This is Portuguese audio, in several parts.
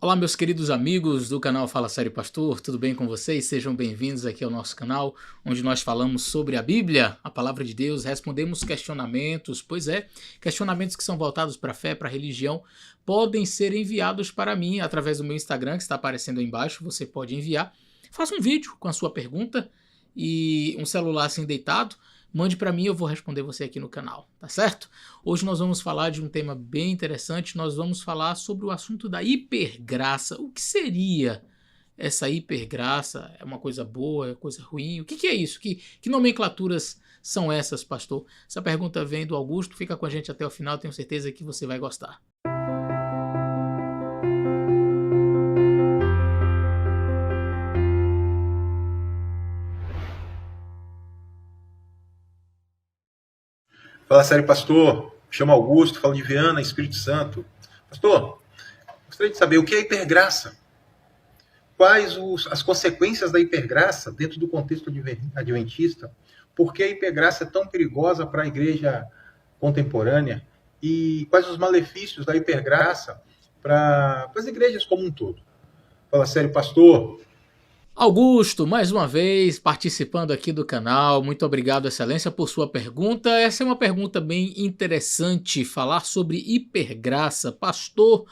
Olá, meus queridos amigos do canal Fala Sério Pastor, tudo bem com vocês? Sejam bem-vindos aqui ao nosso canal, onde nós falamos sobre a Bíblia, a Palavra de Deus, respondemos questionamentos, questionamentos que são voltados para a fé, para a religião, podem ser enviados para mim através do meu Instagram, que está aparecendo aí embaixo, você pode enviar. Faça um vídeo com a sua pergunta e um celular assim deitado, mande para mim, eu vou responder você aqui no canal, tá certo? Hoje nós vamos falar de um tema bem interessante, nós vamos falar sobre o assunto da hipergraça. O que seria essa hipergraça? É uma coisa boa, é coisa ruim? O que é isso? Que nomenclaturas são essas, pastor? Essa pergunta vem do Augusto, fica com a gente até o final, tenho certeza que você vai gostar. Fala sério, pastor. Me chamo Augusto, falo de Viana, Espírito Santo. Pastor, gostaria de saber o que é hipergraça? Quais as consequências da hipergraça dentro do contexto adventista? Por que a hipergraça é tão perigosa para a igreja contemporânea? E quais os malefícios da hipergraça para as igrejas como um todo? Fala sério, pastor. Augusto, mais uma vez participando aqui do canal, muito obrigado, excelência, por sua pergunta. Essa é uma pergunta bem interessante, falar sobre hipergraça. Pastor,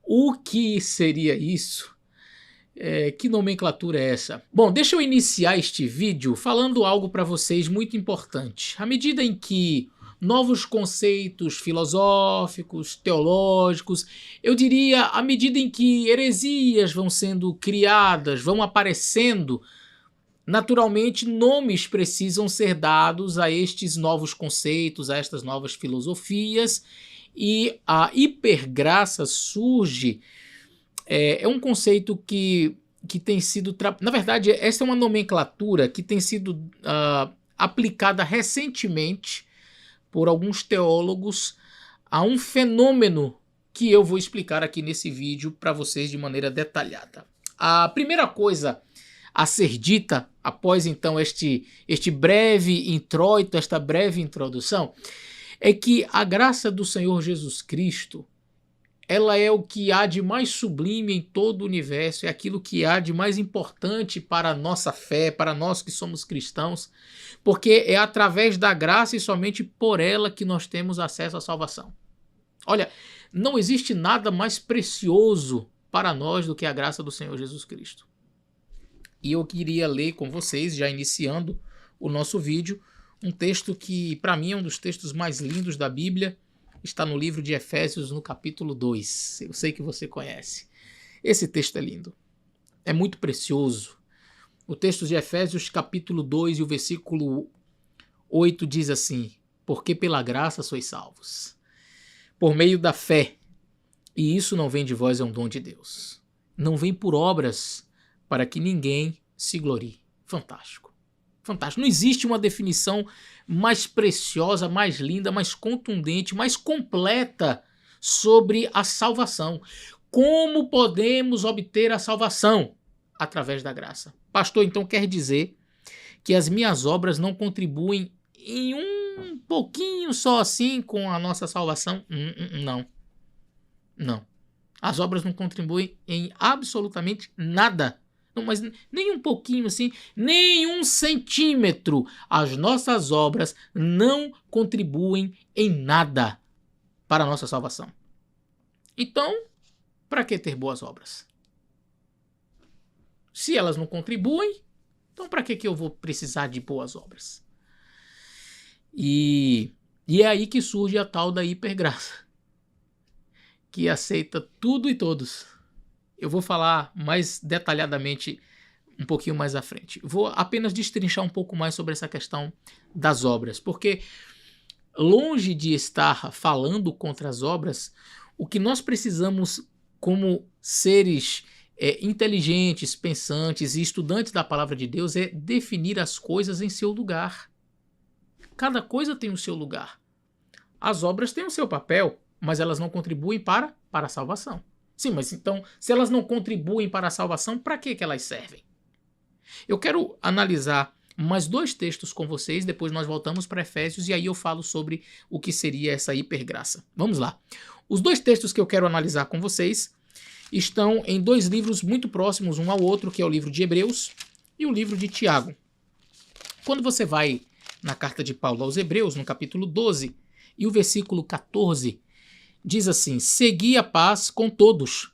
o que seria isso? Que nomenclatura é essa? Bom, deixa eu iniciar este vídeo falando algo para vocês muito importante. À medida em que novos conceitos filosóficos, teológicos, eu diria, à medida em que heresias vão sendo criadas, vão aparecendo, naturalmente nomes precisam ser dados a estes novos conceitos, a estas novas filosofias, e a hipergraça surge, é um conceito que tem sido, na verdade, essa é uma nomenclatura que tem sido aplicada recentemente por alguns teólogos a um fenômeno que eu vou explicar aqui nesse vídeo para vocês de maneira detalhada. A primeira coisa a ser dita após então este breve introito, esta breve introdução, é que a graça do Senhor Jesus Cristo, ela é o que há de mais sublime em todo o universo, é aquilo que há de mais importante para a nossa fé, para nós que somos cristãos, porque é através da graça e somente por ela que nós temos acesso à salvação. Olha, não existe nada mais precioso para nós do que a graça do Senhor Jesus Cristo. E eu queria ler com vocês, já iniciando o nosso vídeo, um texto que para mim é um dos textos mais lindos da Bíblia. Está no livro de Efésios, no capítulo 2. Eu sei que você conhece. Esse texto é lindo. É muito precioso. O texto de Efésios, capítulo 2, e o versículo 8 diz assim: porque pela graça sois salvos, por meio da fé, e isso não vem de vós, é um dom de Deus. Não vem por obras, para que ninguém se glorie. Fantástico. Fantástico. Não existe uma definição mais preciosa, mais linda, mais contundente, mais completa sobre a salvação. Como podemos obter a salvação? Através da graça. Pastor, então quer dizer que as minhas obras não contribuem em um pouquinho só assim com a nossa salvação? Não. Não. As obras não contribuem em absolutamente nada. Mas nem um pouquinho assim, nem um centímetro. As nossas obras não contribuem em nada para a nossa salvação. Então, para que ter boas obras? Se elas não contribuem, então para que eu vou precisar de boas obras? E é aí que surge a tal da hipergraça, que aceita tudo e todos. Eu vou falar mais detalhadamente um pouquinho mais à frente. Vou apenas destrinchar um pouco mais sobre essa questão das obras, porque longe de estar falando contra as obras, o que nós precisamos como seres inteligentes, pensantes e estudantes da palavra de Deus é definir as coisas em seu lugar. Cada coisa tem o seu lugar. As obras têm o seu papel, mas elas não contribuem para a salvação. Sim, mas então, se elas não contribuem para a salvação, para que elas servem? Eu quero analisar mais dois textos com vocês, depois nós voltamos para Efésios e aí eu falo sobre o que seria essa hipergraça. Vamos lá. Os dois textos que eu quero analisar com vocês estão em dois livros muito próximos um ao outro, que é o livro de Hebreus e o livro de Tiago. Quando você vai na carta de Paulo aos Hebreus, no capítulo 12, e o versículo 14, diz assim: segui a paz com todos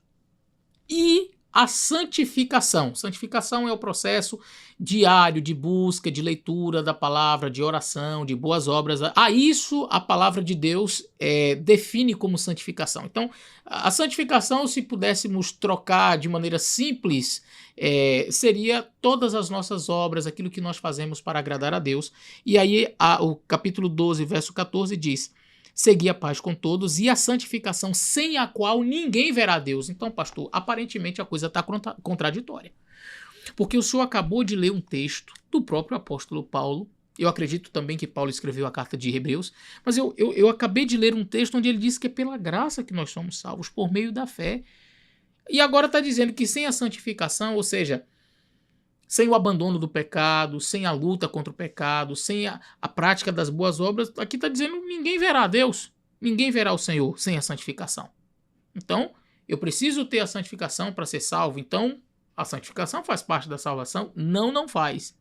e a santificação. Santificação é o processo diário de busca, de leitura da palavra, de oração, de boas obras. A isso a palavra de Deus define como santificação. Então, a santificação, se pudéssemos trocar de maneira simples, seria todas as nossas obras, aquilo que nós fazemos para agradar a Deus. E aí o capítulo 12, verso 14 diz: seguir a paz com todos e a santificação, sem a qual ninguém verá a Deus. Então, pastor, aparentemente a coisa está contraditória. Porque o senhor acabou de ler um texto do próprio apóstolo Paulo. Eu acredito também que Paulo escreveu a carta de Hebreus. Mas eu acabei de ler um texto onde ele diz que é pela graça que nós somos salvos, por meio da fé. E agora está dizendo que sem a santificação, ou seja, sem o abandono do pecado, sem a luta contra o pecado, sem a prática das boas obras, aqui está dizendo que ninguém verá a Deus, ninguém verá o Senhor sem a santificação. Então, eu preciso ter a santificação para ser salvo. Então, a santificação faz parte da salvação? Não, não faz.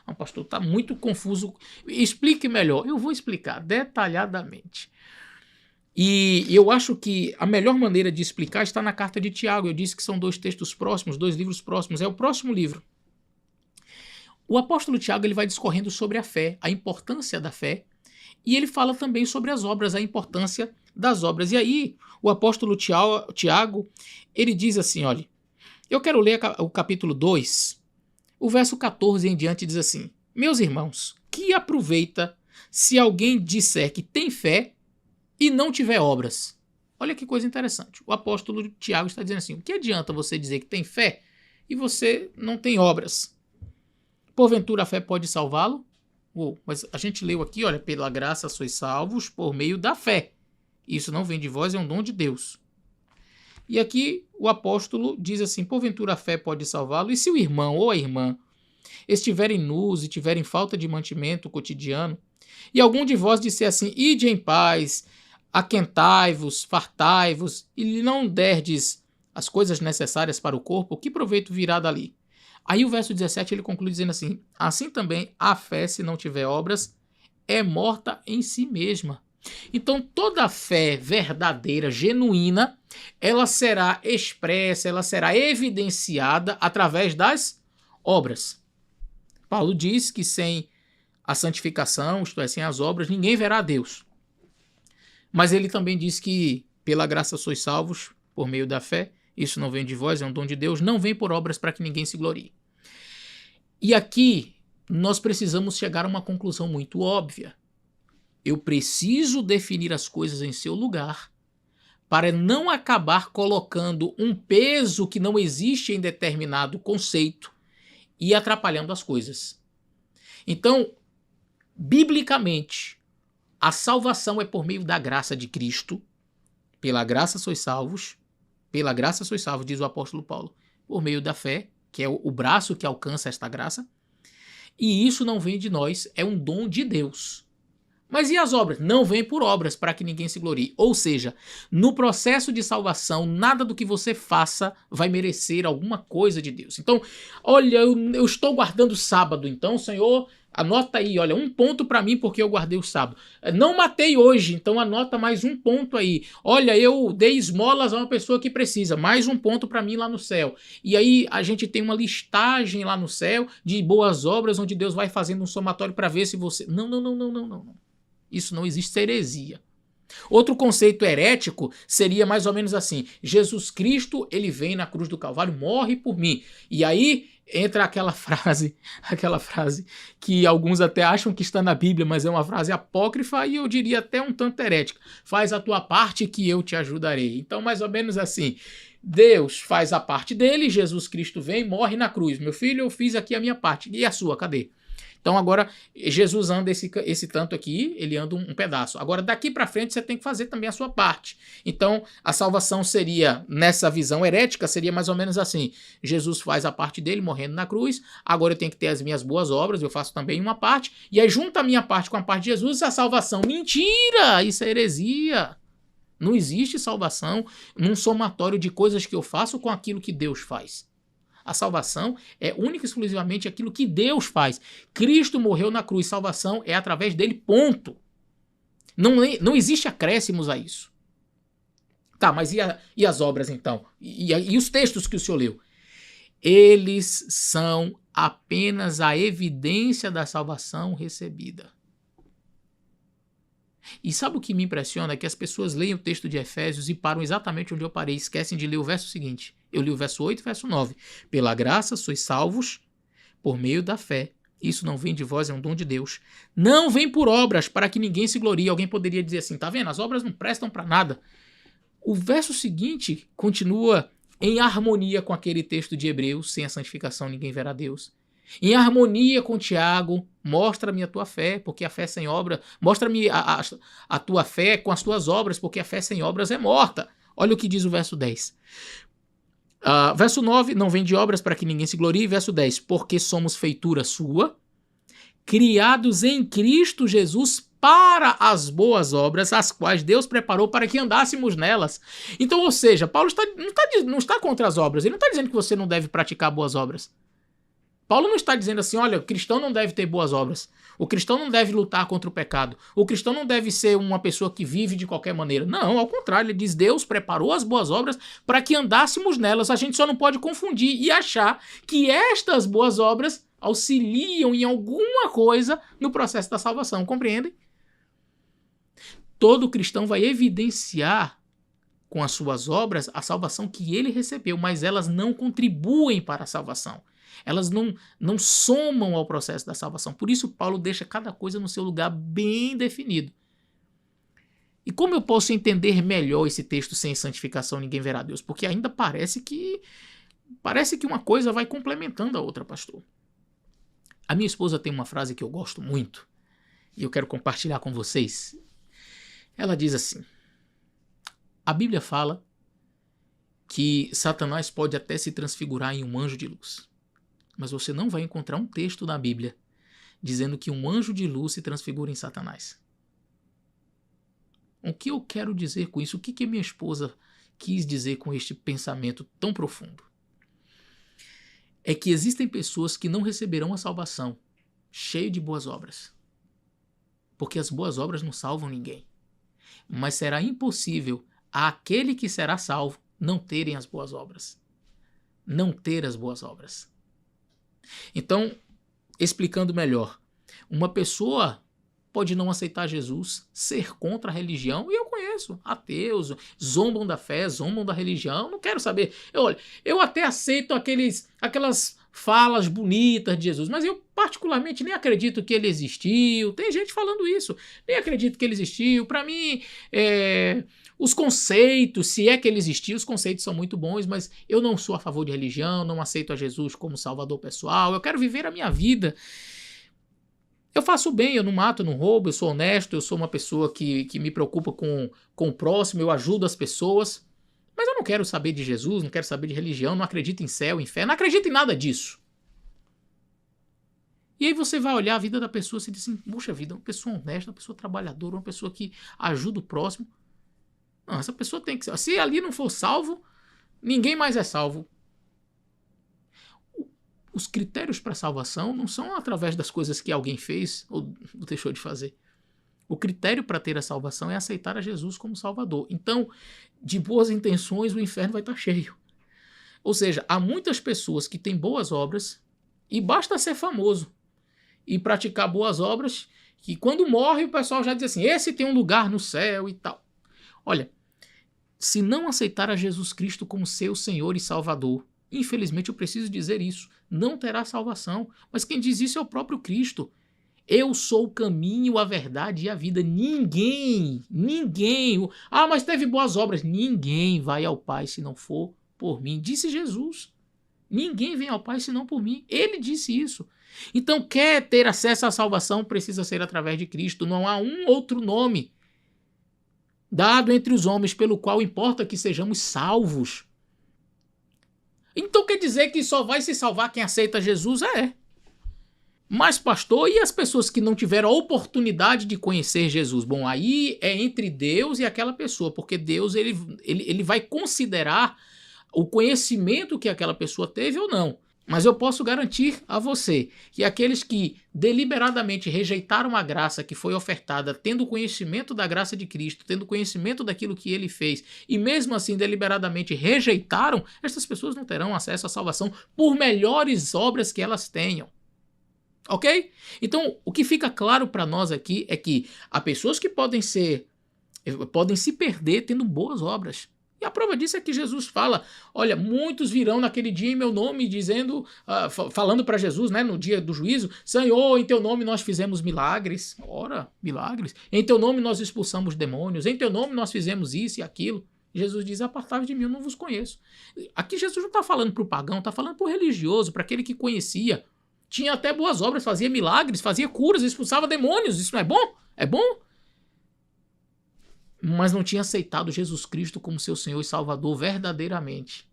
O pastor está muito confuso. Explique melhor. Eu vou explicar detalhadamente. E eu acho que a melhor maneira de explicar está na carta de Tiago. Eu disse que são dois textos próximos, dois livros próximos. É o próximo livro. O apóstolo Tiago ele vai discorrendo sobre a fé, a importância da fé, e ele fala também sobre as obras, a importância das obras. E aí, o apóstolo Tiago, ele diz assim, olha, eu quero ler o capítulo 2, o verso 14 em diante diz assim: meus irmãos, que aproveita se alguém disser que tem fé e não tiver obras? Olha que coisa interessante. O apóstolo Tiago está dizendo assim: o que adianta você dizer que tem fé e você não tem obras? Porventura a fé pode salvá-lo? Mas a gente leu aqui, olha, pela graça sois salvos por meio da fé. Isso não vem de vós, é um dom de Deus. E aqui o apóstolo diz assim: porventura a fé pode salvá-lo? E se o irmão ou a irmã estiverem nus e tiverem falta de mantimento cotidiano, e algum de vós disser assim: ide em paz, aquentai-vos, fartai-vos, e lhe não derdes as coisas necessárias para o corpo, que proveito virá dali? Aí o verso 17 ele conclui dizendo assim: assim também a fé, se não tiver obras, é morta em si mesma. Então toda a fé verdadeira, genuína, ela será expressa, ela será evidenciada através das obras. Paulo diz que sem a santificação, isto é, sem as obras, ninguém verá a Deus. Mas ele também diz que pela graça sois salvos por meio da fé. Isso não vem de vós, é um dom de Deus, não vem por obras para que ninguém se glorie. E aqui nós precisamos chegar a uma conclusão muito óbvia. Eu preciso definir as coisas em seu lugar para não acabar colocando um peso que não existe em determinado conceito e atrapalhando as coisas. Então, biblicamente, a salvação é por meio da graça de Cristo. Pela graça sois salvos. Pela graça sois salvos, diz o apóstolo Paulo, por meio da fé, que é o braço que alcança esta graça. E isso não vem de nós, é um dom de Deus. Mas e as obras? Não vem por obras para que ninguém se glorie. Ou seja, no processo de salvação, nada do que você faça vai merecer alguma coisa de Deus. Então, olha, eu estou guardando o sábado, então, Senhor, anota aí, olha, 1 ponto para mim porque eu guardei o sábado. Não matei hoje, então anota mais 1 ponto aí. Olha, eu dei esmolas a uma pessoa que precisa, mais 1 ponto para mim lá no céu. E aí a gente tem uma listagem lá no céu de boas obras, onde Deus vai fazendo um somatório para ver se você... Não. Isso não existe, isso é heresia. Outro conceito herético seria mais ou menos assim: Jesus Cristo, ele vem na cruz do Calvário, morre por mim. E aí entra aquela frase que alguns até acham que está na Bíblia, mas é uma frase apócrifa e eu diria até um tanto herética: faz a tua parte que eu te ajudarei. Então, mais ou menos assim, Deus faz a parte dele, Jesus Cristo vem, morre na cruz. Meu filho, eu fiz aqui a minha parte. E a sua, cadê? Então agora Jesus anda esse tanto aqui, ele anda um pedaço. Agora daqui para frente você tem que fazer também a sua parte. Então a salvação seria, nessa visão herética, seria mais ou menos assim: Jesus faz a parte dele morrendo na cruz, agora eu tenho que ter as minhas boas obras, eu faço também uma parte, e aí junta a minha parte com a parte de Jesus, a salvação. Mentira! Isso é heresia. Não existe salvação num somatório de coisas que eu faço com aquilo que Deus faz. A salvação é única e exclusivamente aquilo que Deus faz. Cristo morreu na cruz, salvação é através dele, ponto. Não existe acréscimos a isso. Tá, mas e as obras então? E os textos que o senhor leu? Eles são apenas a evidência da salvação recebida. E sabe o que me impressiona? É que as pessoas leem o texto de Efésios e param exatamente onde eu parei, esquecem de ler o verso seguinte. Eu li o verso 8 e verso 9. Pela graça sois salvos por meio da fé. Isso não vem de vós, é um dom de Deus. Não vem por obras, para que ninguém se glorie. Alguém poderia dizer assim, tá vendo? As obras não prestam para nada. O verso seguinte continua em harmonia com aquele texto de Hebreus, sem a santificação ninguém verá Deus. Em harmonia com Tiago, mostra-me a tua fé, porque a fé sem obra, mostra-me a tua fé com as tuas obras, porque a fé sem obras é morta. Olha o que diz o verso 10. Verso 9, não vem de obras para que ninguém se glorie. Verso 10, porque somos feitura sua, criados em Cristo Jesus para as boas obras, as quais Deus preparou para que andássemos nelas. Então, ou seja, Paulo não está contra as obras, ele não está dizendo que você não deve praticar boas obras. Paulo não está dizendo assim, olha, o cristão não deve ter boas obras, o cristão não deve lutar contra o pecado, o cristão não deve ser uma pessoa que vive de qualquer maneira. Não, ao contrário, ele diz, Deus preparou as boas obras para que andássemos nelas. A gente só não pode confundir e achar que estas boas obras auxiliam em alguma coisa no processo da salvação, compreendem? Todo cristão vai evidenciar com as suas obras a salvação que ele recebeu, mas elas não contribuem para a salvação. Elas não somam ao processo da salvação. Por isso, Paulo deixa cada coisa no seu lugar bem definido. E como eu posso entender melhor esse texto sem santificação ninguém verá Deus? Porque ainda parece que uma coisa vai complementando a outra, pastor. A minha esposa tem uma frase que eu gosto muito e eu quero compartilhar com vocês. Ela diz assim, a Bíblia fala que Satanás pode até se transfigurar em um anjo de luz. Mas você não vai encontrar um texto na Bíblia dizendo que um anjo de luz se transfigura em Satanás. O que eu quero dizer com isso? O que minha esposa quis dizer com este pensamento tão profundo? É que existem pessoas que não receberão a salvação cheio de boas obras. Porque as boas obras não salvam ninguém. Mas será impossível àquele que será salvo não terem as boas obras. Não ter as boas obras. Então, explicando melhor, uma pessoa pode não aceitar Jesus, ser contra a religião, e eu conheço ateus, zombam da fé, zombam da religião, não quero saber. Eu até aceito aquelas falas bonitas de Jesus, mas eu particularmente nem acredito que ele existiu. Tem gente falando isso, nem acredito que ele existiu. Para mim, os conceitos, se é que ele existiu, os conceitos são muito bons, mas eu não sou a favor de religião, não aceito a Jesus como salvador pessoal, eu quero viver a minha vida. Eu faço bem, eu não mato, eu não roubo, eu sou honesto, eu sou uma pessoa que me preocupa com o próximo, eu ajudo as pessoas, mas eu não quero saber de Jesus, não quero saber de religião, não acredito em céu, inferno, não acredito em nada disso. E aí você vai olhar a vida da pessoa e se diz assim, puxa vida, uma pessoa honesta, uma pessoa trabalhadora, uma pessoa que ajuda o próximo. Não, essa pessoa tem que ser. Se ali não for salvo, ninguém mais é salvo. Os critérios para salvação não são através das coisas que alguém fez ou deixou de fazer. O critério para ter a salvação é aceitar a Jesus como Salvador. Então, de boas intenções, o inferno vai estar cheio. Ou seja, há muitas pessoas que têm boas obras e basta ser famoso e praticar boas obras que quando morre o pessoal já diz assim, esse tem um lugar no céu e tal. Olha, se não aceitar a Jesus Cristo como seu Senhor e Salvador, infelizmente eu preciso dizer isso, não terá salvação. Mas quem diz isso é o próprio Cristo. Eu sou o caminho, a verdade e a vida. Ninguém, mas teve boas obras. Ninguém vai ao Pai se não for por mim. Disse Jesus. Ninguém vem ao Pai senão por mim. Ele disse isso. Então, quer ter acesso à salvação, precisa ser através de Cristo. Não há um outro nome dado entre os homens pelo qual importa que sejamos salvos. Então quer dizer que só vai se salvar quem aceita Jesus? Mas, pastor, e as pessoas que não tiveram a oportunidade de conhecer Jesus? Bom, aí é entre Deus e aquela pessoa, porque Deus ele vai considerar o conhecimento que aquela pessoa teve ou não. Mas eu posso garantir a você que aqueles que deliberadamente rejeitaram a graça que foi ofertada, tendo conhecimento da graça de Cristo, tendo conhecimento daquilo que ele fez, e mesmo assim deliberadamente rejeitaram, essas pessoas não terão acesso à salvação por melhores obras que elas tenham. Ok? Então, o que fica claro para nós aqui é que há pessoas que podem se perder tendo boas obras. E a prova disso é que Jesus fala, olha, muitos virão naquele dia em meu nome, dizendo, falando para Jesus, né, no dia do juízo, Senhor, em teu nome nós fizemos milagres. Ora, milagres. Em teu nome nós expulsamos demônios. Em teu nome nós fizemos isso e aquilo. Jesus diz, apartai-vos de mim, eu não vos conheço. Aqui Jesus não está falando para o pagão, está falando para o religioso, para aquele que conhecia. Tinha até boas obras, fazia milagres, fazia curas, expulsava demônios. Isso não é bom? É bom? Mas não tinha aceitado Jesus Cristo como seu Senhor e Salvador verdadeiramente.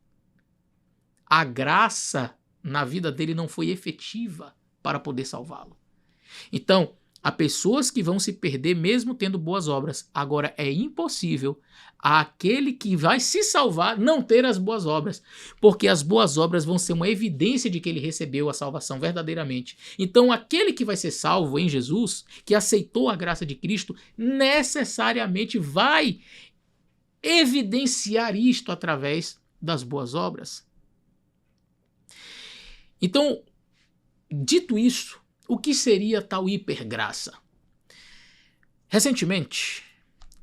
A graça na vida dele não foi efetiva para poder salvá-lo. Então, há pessoas que vão se perder mesmo tendo boas obras. Agora, é impossível aquele que vai se salvar não ter as boas obras, porque as boas obras vão ser uma evidência de que ele recebeu a salvação verdadeiramente. Então, aquele que vai ser salvo em Jesus, que aceitou a graça de Cristo, necessariamente vai evidenciar isto através das boas obras. Então, dito isso, o que seria tal hipergraça? Recentemente,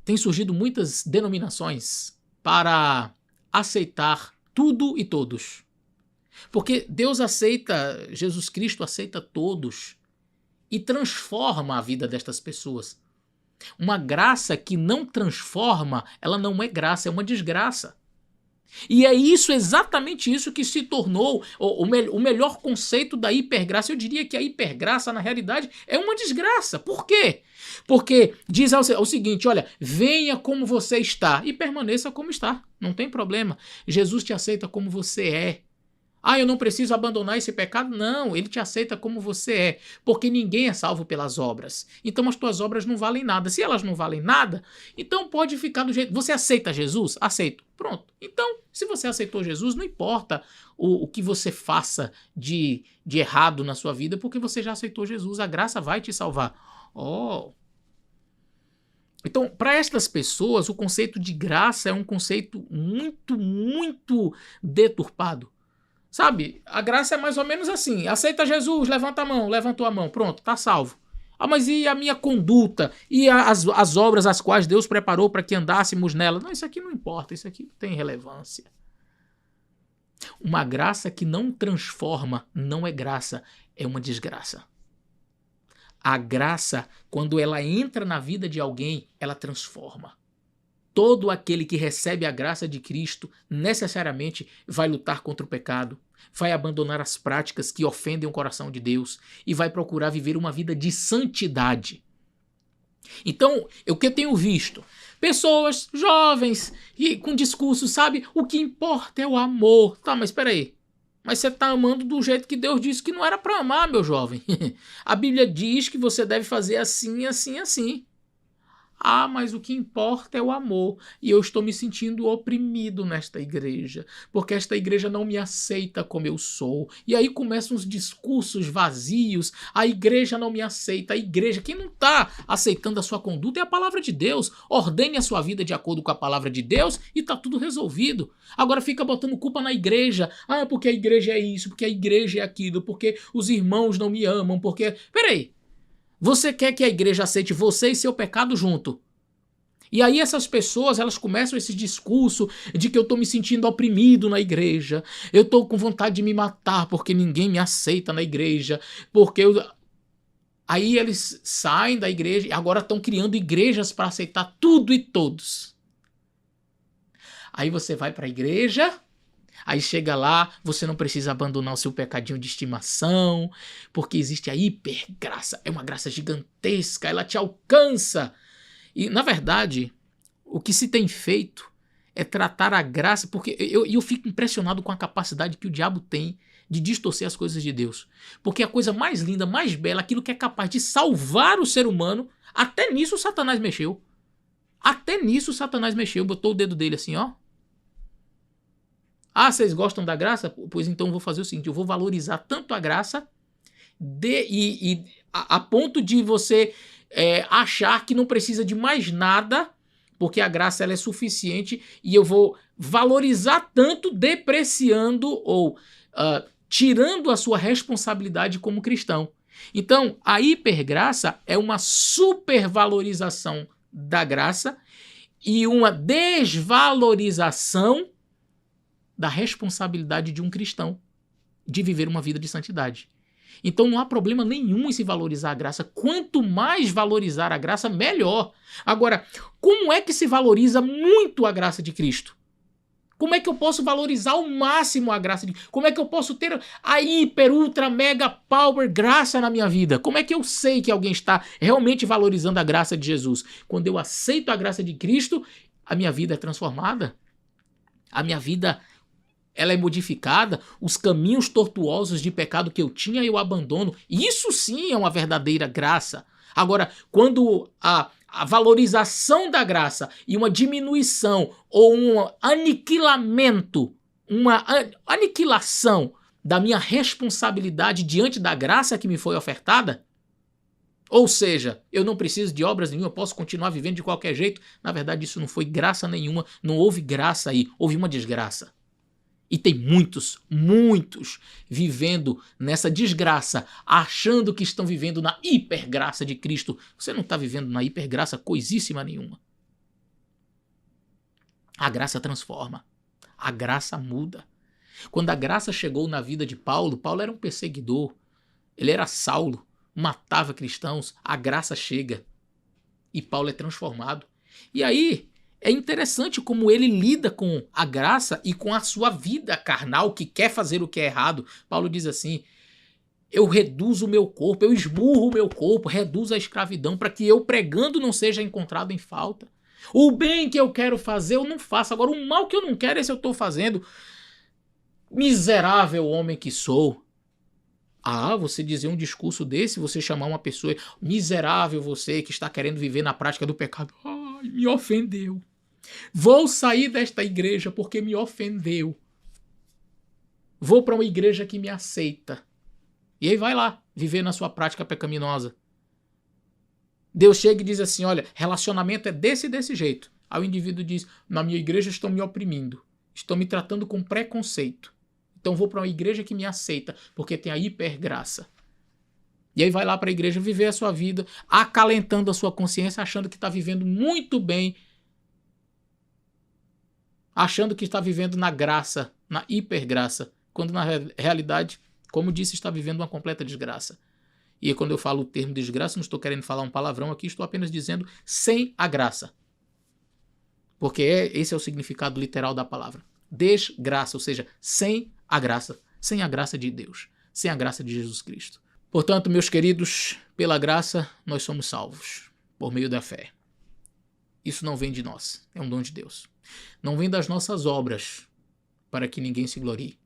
tem surgido muitas denominações para aceitar tudo e todos. Porque Deus aceita, Jesus Cristo aceita todos e transforma a vida destas pessoas. Uma graça que não transforma, ela não é graça, é uma desgraça. E é exatamente isso que se tornou o melhor conceito da hipergraça. Eu diria que a hipergraça, na realidade, é uma desgraça. Por quê? Porque diz o seguinte, olha, venha como você está e permaneça como está. Não tem problema. Jesus te aceita como você é. Ah, eu não preciso abandonar esse pecado? Não, ele te aceita como você é, porque ninguém é salvo pelas obras. Então as tuas obras não valem nada. Se elas não valem nada, então pode ficar do jeito... Você aceita Jesus? Aceito. Pronto. Então, se você aceitou Jesus, não importa o que você faça de errado na sua vida, porque você já aceitou Jesus. A graça vai te salvar. Então, para estas pessoas, o conceito de graça é um conceito muito, muito deturpado. Sabe, a graça é mais ou menos assim, aceita Jesus, levanta a mão, levantou a mão, pronto, tá salvo. Ah, mas e a minha conduta? E as obras as quais Deus preparou para que andássemos nela? Não, isso aqui não importa, isso aqui não tem relevância. Uma graça que não transforma não é graça, é uma desgraça. A graça, quando ela entra na vida de alguém, ela transforma. Todo aquele que recebe a graça de Cristo necessariamente vai lutar contra o pecado, vai abandonar as práticas que ofendem o coração de Deus e vai procurar viver uma vida de santidade. Então, o que eu tenho visto? Pessoas jovens e com discurso, sabe? O que importa é o amor. Tá, mas espera aí. Mas você está amando do jeito que Deus disse que não era para amar, meu jovem. A Bíblia diz que você deve fazer assim, assim, assim. Ah, mas o que importa é o amor. E eu estou me sentindo oprimido nesta igreja, porque esta igreja não me aceita como eu sou. E aí começam os discursos vazios. A igreja não me aceita. A igreja, quem não está aceitando a sua conduta é a palavra de Deus. Ordene a sua vida de acordo com a palavra de Deus e está tudo resolvido. Agora fica botando culpa na igreja. Ah, porque a igreja é isso, porque a igreja é aquilo, porque os irmãos não me amam, porque... Peraí. Você quer que a igreja aceite você e seu pecado junto. E aí essas pessoas, elas começam esse discurso de que eu estou me sentindo oprimido na igreja. Eu estou com vontade de me matar porque ninguém me aceita na igreja. Aí eles saem da igreja e agora estão criando igrejas para aceitar tudo e todos. Aí você vai para a igreja... Aí chega lá, você não precisa abandonar o seu pecadinho de estimação, porque existe a hipergraça, é uma graça gigantesca, ela te alcança. E, na verdade, o que se tem feito é tratar a graça, porque eu fico impressionado com a capacidade que o diabo tem de distorcer as coisas de Deus. Porque a coisa mais linda, mais bela, aquilo que é capaz de salvar o ser humano, até nisso Satanás mexeu. Até nisso Satanás mexeu, botou o dedo dele assim, ó. Ah, vocês gostam da graça? Pois então eu vou fazer o seguinte, eu vou valorizar tanto a graça a ponto de você achar que não precisa de mais nada, porque a graça ela é suficiente, e eu vou valorizar tanto, depreciando ou tirando a sua responsabilidade como cristão. Então, a hipergraça é uma supervalorização da graça e uma desvalorização da responsabilidade de um cristão de viver uma vida de santidade. Então não há problema nenhum em se valorizar a graça. Quanto mais valorizar a graça, melhor. Agora, como é que se valoriza muito a graça de Cristo? Como é que eu posso valorizar ao máximo a graça de Cristo? Como é que eu posso ter a hiper, ultra, mega, power graça na minha vida? Como é que eu sei que alguém está realmente valorizando a graça de Jesus? Quando eu aceito a graça de Cristo, a minha vida é transformada. A minha vida ela é modificada, os caminhos tortuosos de pecado que eu tinha eu abandono. Isso sim é uma verdadeira graça. Agora, quando a valorização da graça e uma diminuição ou um aniquilamento, uma aniquilação da minha responsabilidade diante da graça que me foi ofertada, ou seja, eu não preciso de obras nenhuma, eu posso continuar vivendo de qualquer jeito, na verdade isso não foi graça nenhuma, não houve graça aí, houve uma desgraça. E tem muitos vivendo nessa desgraça, achando que estão vivendo na hipergraça de Cristo. Você não está vivendo na hipergraça coisíssima nenhuma. A graça transforma. A graça muda. Quando a graça chegou na vida de Paulo, Paulo era um perseguidor. Ele era Saulo, matava cristãos. A graça chega e Paulo é transformado. E aí é interessante como ele lida com a graça e com a sua vida carnal, que quer fazer o que é errado. Paulo diz assim, eu reduzo o meu corpo, eu esmurro o meu corpo, reduzo a escravidão, para que eu pregando não seja encontrado em falta. O bem que eu quero fazer eu não faço, agora o mal que eu não quero esse eu estou fazendo. Miserável homem que sou. Ah, você dizer um discurso desse, você chamar uma pessoa miserável, você que está querendo viver na prática do pecado. Ai, me ofendeu. Vou sair desta igreja porque me ofendeu. Vou para uma igreja que me aceita. E aí vai lá, viver na sua prática pecaminosa. Deus chega e diz assim, olha, relacionamento é desse e desse jeito. Aí o indivíduo diz, na minha igreja estão me oprimindo. Estão me tratando com preconceito. Então vou para uma igreja que me aceita, porque tem a hipergraça. E aí vai lá para a igreja viver a sua vida, acalentando a sua consciência, achando que está vivendo muito bem, achando que está vivendo na graça, na hipergraça, quando na realidade, como disse, está vivendo uma completa desgraça. E quando eu falo o termo desgraça, não estou querendo falar um palavrão aqui, estou apenas dizendo sem a graça. Porque esse é o significado literal da palavra. Desgraça, ou seja, sem a graça de Deus, sem a graça de Jesus Cristo. Portanto, meus queridos, pela graça nós somos salvos, por meio da fé. Isso não vem de nós, é um dom de Deus. Não vem das nossas obras, para que ninguém se glorie.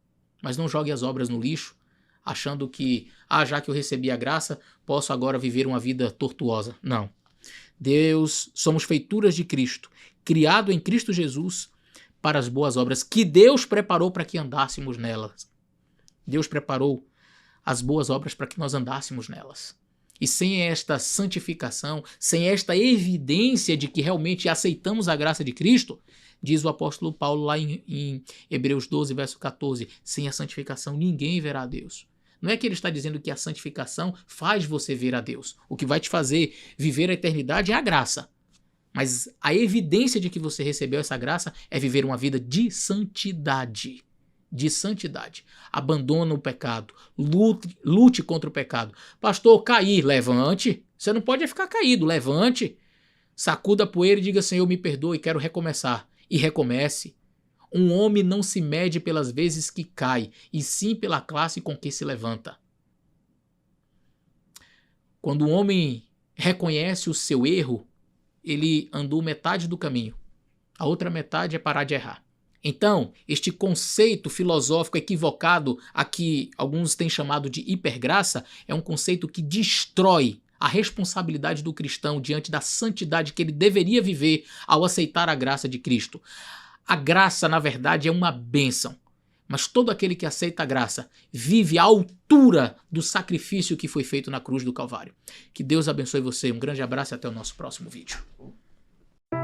Mas não jogue as obras no lixo, achando que, já que eu recebi a graça, posso agora viver uma vida tortuosa. Não. Deus, somos feituras de Cristo, criado em Cristo Jesus para as boas obras que Deus preparou para que andássemos nelas. Deus preparou as boas obras para que nós andássemos nelas. E sem esta santificação, sem esta evidência de que realmente aceitamos a graça de Cristo, diz o apóstolo Paulo lá em Hebreus 12, verso 14, sem a santificação ninguém verá a Deus. Não é que ele está dizendo que a santificação faz você ver a Deus. O que vai te fazer viver a eternidade é a graça. Mas a evidência de que você recebeu essa graça é viver uma vida de santidade. De santidade. Abandona o pecado. Lute contra o pecado. Pastor, caí. Levante. Você não pode ficar caído. Levante. Sacuda a poeira e diga, Senhor, me perdoe, quero recomeçar. E recomece. Um homem não se mede pelas vezes que cai, e sim pela classe com que se levanta. Quando o homem reconhece o seu erro, ele andou metade do caminho. A outra metade é parar de errar. Então, este conceito filosófico equivocado a que alguns têm chamado de hipergraça é um conceito que destrói a responsabilidade do cristão diante da santidade que ele deveria viver ao aceitar a graça de Cristo. A graça, na verdade, é uma bênção. Mas todo aquele que aceita a graça vive à altura do sacrifício que foi feito na cruz do Calvário. Que Deus abençoe você. Um grande abraço e até o nosso próximo vídeo.